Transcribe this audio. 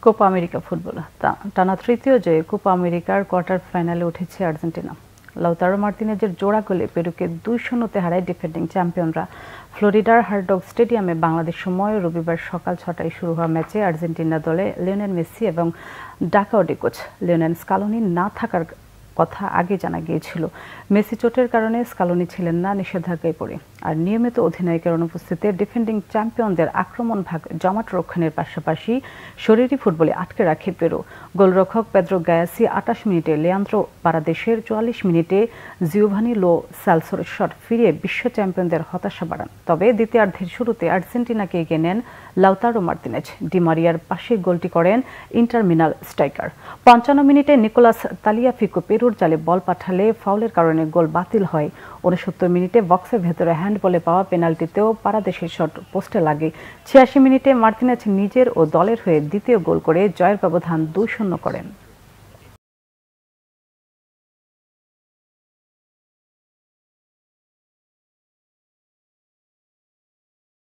Copa America football টানা তৃতীয় জয়ে কোপা আমেরিকার কোয়ার্টার ফাইনালে উঠেছে আর্জেন্টিনা। লাউতারো মার্তিনেজের জোড়া গোলে পেরুকে 2-0 হারায় ডিফেন্ডিং চ্যাম্পিয়নরা। ফ্লোরিডার হার্ডগ স্টেডিয়ামে বাংলাদেশ সময় রবিবার সকাল 6টায় শুরু হওয়া ম্যাচে আর্জেন্টিনা দলে লিওনেল মেসি এবং ডাকাওডি কোচ লিওনেল স্কালোনি না থাকার কথা আগে জানা গিয়েছিল। মেসি চোটের কারণে স্কালোনি ছিলেন না নিষেধাজ্ঞায় পড়ে। আর নিয়মিত অধিনায়কের অনুপস্থিতিতে ডিফেন্ডিং চ্যাম্পিয়নদের আক্রমণ ভাগ জমাট রক্ষণের পাশাপাশি শরীরী ফুটবলে আটকে রাখে পেরু। গোলরক্ষক পেদ্রো গায়াসি 28 মিনিটে, লিয়ান্দ্রো পারাদেশের 44 মিনিটে জিওভানি লো সেলসোর শট ফিরিয়ে বিশ্ব চ্যাম্পিয়নদের হতাশা বাড়ান। তবে দ্বিতীয়ার্ধের শুরুতে আর্জেন্টিনাকে এগিয়ে নেন লাউতারো মার্তিনেজ। ডি মারিয়ার পাশে গোলটি করেন ইন্টার মিলান স্ট্রাইকার। 55 মিনিটে নিকোলাস তালিয়াফিকো পেরুর জালে বল পাঠালে ফাউলের কারণে গোল বাতিল হয়। 69 মিনিটে বক্সের ভেতরে হ্যান্ডবলে পাওয়া পেনাল্টিতেও পারাদেশের শট পোস্টে লাগে। 86 মিনিটে মার্তিনেজ নিজের ও দলের হয়ে দ্বিতীয় গোল করে জয়ের ব্যবধান 2-0 করেন।